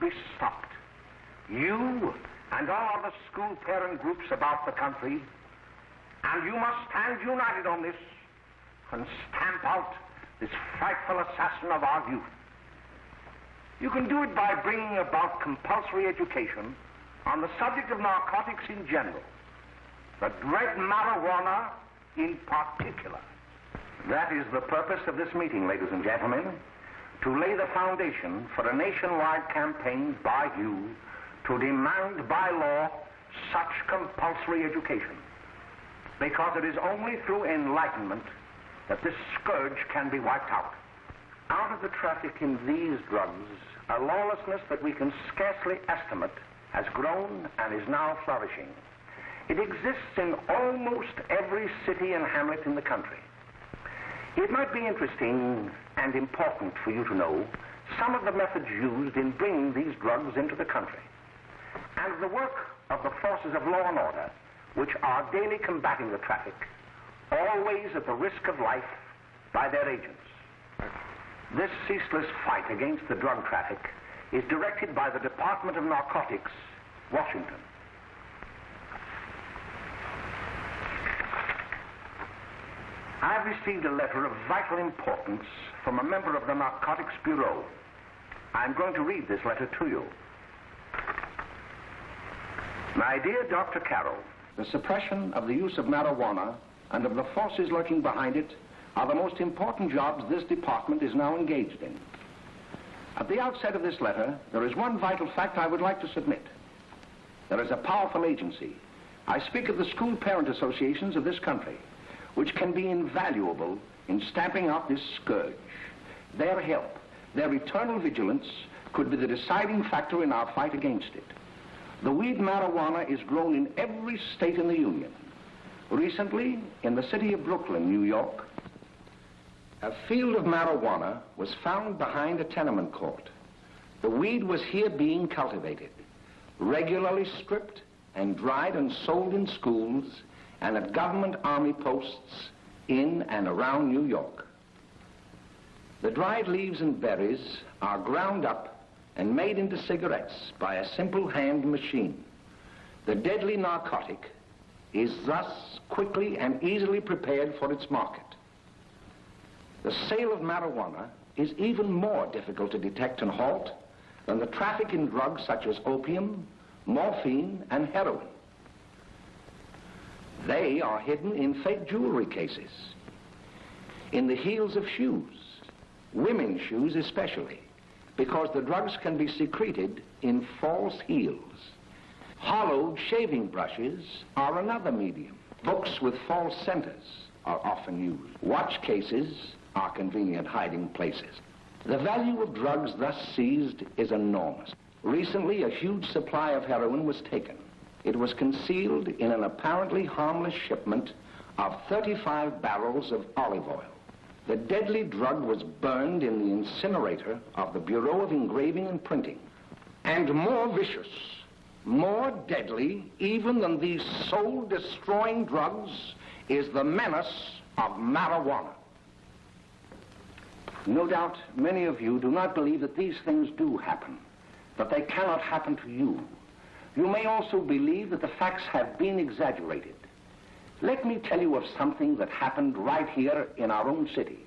be stopped. You and all other school parent groups about the country, and you must stand united on this and stamp out this frightful assassin of our youth. You can do it by bringing about compulsory education on the subject of narcotics in general, the dread marijuana in particular. That is the purpose of this meeting, ladies and gentlemen, to lay the foundation for a nationwide campaign by you to demand by law such compulsory education. Because it is only through enlightenment that this scourge can be wiped out. Out of the traffic in these drugs, a lawlessness that we can scarcely estimate has grown and is now flourishing. It exists in almost every city and hamlet in the country. It might be interesting and important for you to know some of the methods used in bringing these drugs into the country, and the work of the forces of law and order, which are daily combating the traffic, always at the risk of life, by their agents. This ceaseless fight against the drug traffic is directed by the Department of Narcotics, Washington. I've received a letter of vital importance from a member of the Narcotics Bureau. I'm going to read this letter to you. My dear Dr. Carroll, the suppression of the use of marijuana and of the forces lurking behind it are the most important jobs this department is now engaged in. At the outset of this letter, there is one vital fact I would like to submit. There is a powerful agency. I speak of the school parent associations of this country, which can be invaluable in stamping out this scourge. Their help, their eternal vigilance, could be the deciding factor in our fight against it. The weed marijuana is grown in every state in the Union. Recently, in the city of Brooklyn, New York, a field of marijuana was found behind a tenement court. The weed was here being cultivated, regularly stripped and dried and sold in schools and at government army posts in and around New York. The dried leaves and berries are ground up and made into cigarettes by a simple hand machine. The deadly narcotic is thus quickly and easily prepared for its market. The sale of marijuana is even more difficult to detect and halt than the traffic in drugs such as opium, morphine, and heroin. They are hidden in fake jewelry cases, in the heels of shoes, women's shoes especially, because the drugs can be secreted in false heels. Hollowed shaving brushes are another medium. Books with false centers are often used. Watch cases are convenient hiding places. The value of drugs thus seized is enormous. Recently, a huge supply of heroin was taken. It was concealed in an apparently harmless shipment of 35 barrels of olive oil. The deadly drug was burned in the incinerator of the Bureau of Engraving and Printing. And more vicious, more deadly even than these soul-destroying drugs is the menace of marijuana. No doubt many of you do not believe that these things do happen, but they cannot happen to you. You may also believe that the facts have been exaggerated. Let me tell you of something that happened right here in our own city.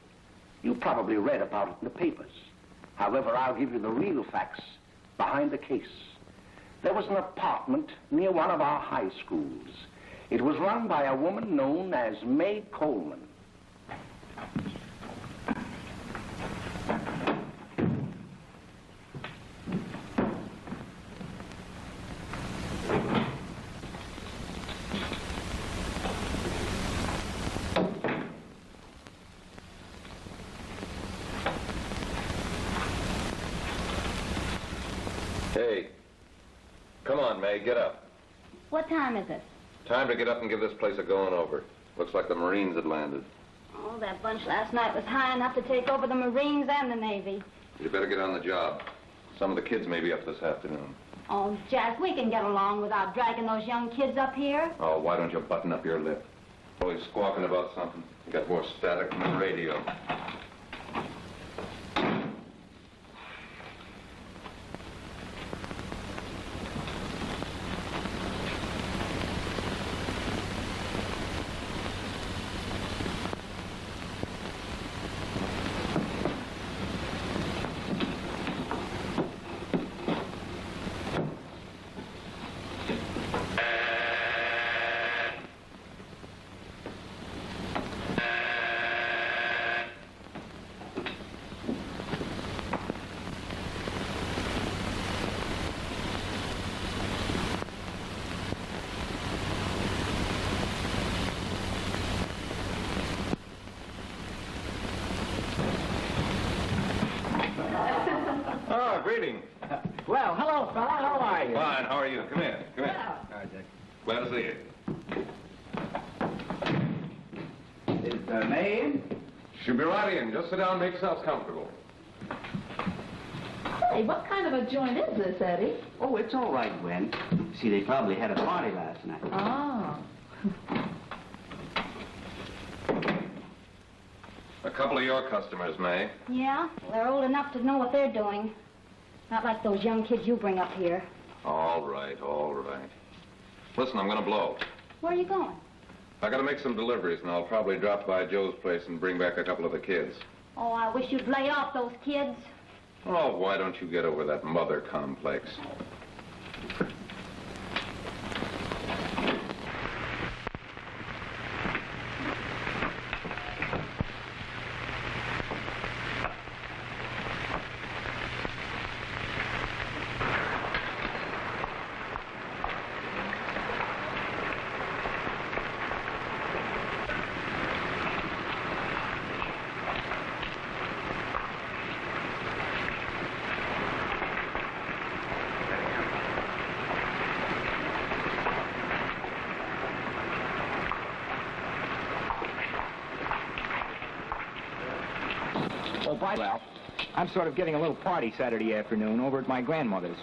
You probably read about it in the papers. However, I'll give you the real facts behind the case. There was an apartment near one of our high schools. It was run by a woman known as May Coleman. Hey, come on, May, get up. What time is it? Time to get up and give this place a going over. Looks like the Marines had landed. Oh, that bunch last night was high enough to take over the Marines and the Navy. You better get on the job. Some of the kids may be up this afternoon. Oh, Jack, we can get along without dragging those young kids up here. Oh, why don't you button up your lip? Always squawking about something. You got more static than the radio. Well, hello, fella. How are you? Fine, how are you? Come in. Come in. All right, Jack. Glad to see you. Is May in? She'll be right in. Just sit down and make yourselves comfortable. Hey, what kind of a joint is this, Eddie? Oh, it's all right, Gwen. See, they probably had a party last night. Oh. A couple of your customers, May. Yeah? Well, they're old enough to know what they're doing. Not like those young kids you bring up here. All right, all right. Listen, I'm going to blow. Where are you going? I got to make some deliveries, and I'll probably drop by Joe's place and bring back a couple of the kids. Oh, I wish you'd lay off those kids. Oh, why don't you get over that mother complex? Oh, bye, Ralph. I'm sort of getting a little party Saturday afternoon over at my grandmother's.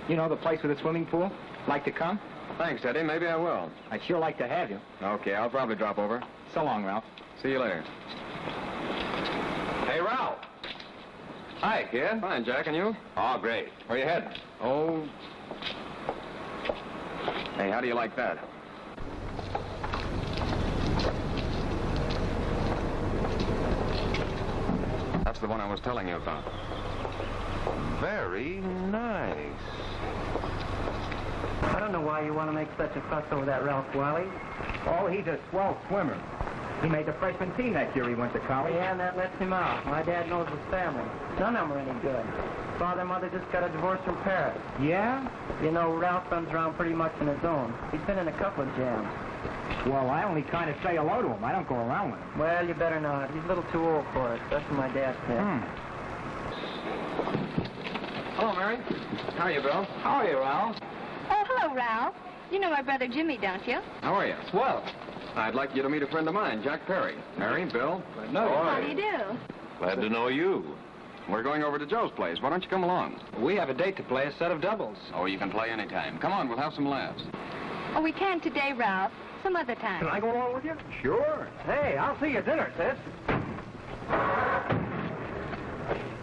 You know, the place with the swimming pool? Like to come? Thanks, Eddie. Maybe I will. I'd sure like to have you. Okay, I'll probably drop over. So long, Ralph. See you later. Hey, Ralph. Hi, kid. Fine, Jack, and you? Oh, great. Where you heading? Oh. Hey, how do you like that? That's the one I was telling you about. Very nice. I don't know why you want to make such a fuss over that Ralph Wiley. Oh, he's a swell swimmer. He made the freshman team that year he went to college. Yeah, and that lets him out. My dad knows his family. None of them are any good. Father and mother just got a divorce from Paris. Yeah? You know, Ralph runs around pretty much on his own. He's been in a couple of jams. Well, I only kind of say hello to him. I don't go around with him. Well, you better not. He's a little too old for it. That's what my dad said. Hello, Mary. How are you, Bill? How are you, Ralph? Oh, hello, Ralph. You know my brother Jimmy, don't you? How are you? Swell. I'd like you to meet a friend of mine, Jack Perry. Mary, Bill. How do you do? Glad to know you. We're going over to Joe's place. Why don't you come along? We have a date to play a set of doubles. Oh, you can play anytime. Come on, we'll have some laughs. Oh, we can't today, Ralph. Some other time. Can I go along with you? Sure. Hey, I'll see you at dinner, sis.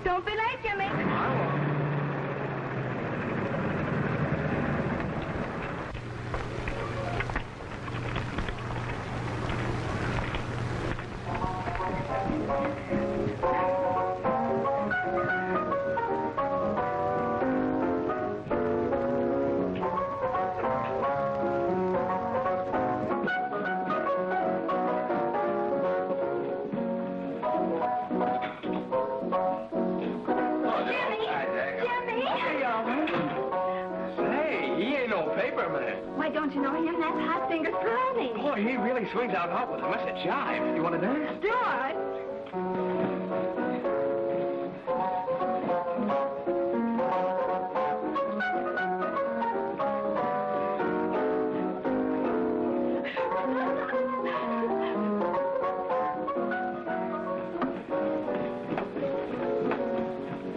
Don't be late, Jimmy. I won't. Why, don't you know him? That's Hot Finger Pearlie. Boy, he really swings out hot with a message jive. You want to dance? Do it.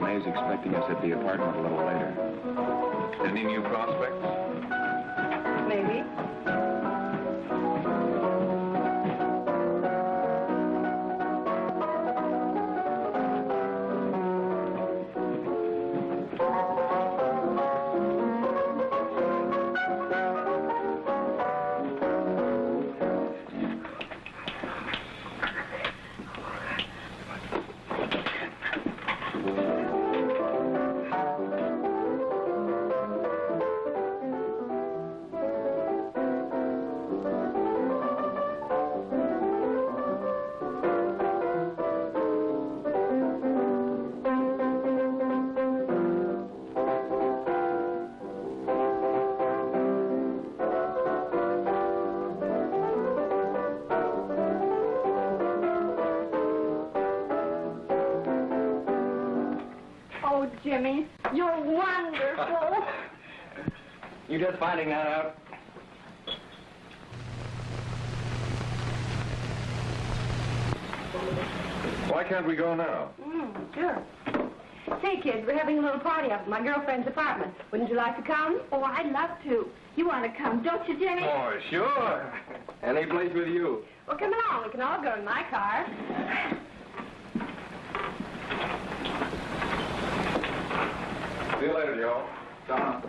May's expecting us at the apartment a little later. Any new prospects? Maybe. Jimmy. You're wonderful. You just finding that out? Why can't we go now? Sure. Say, kids, we're having a little party up at my girlfriend's apartment. Wouldn't you like to come? Oh, I'd love to. You want to come, don't you, Jimmy? Oh, sure. Any place with you. Well, come along. We can all go in my car. See you later, Joe. Donna.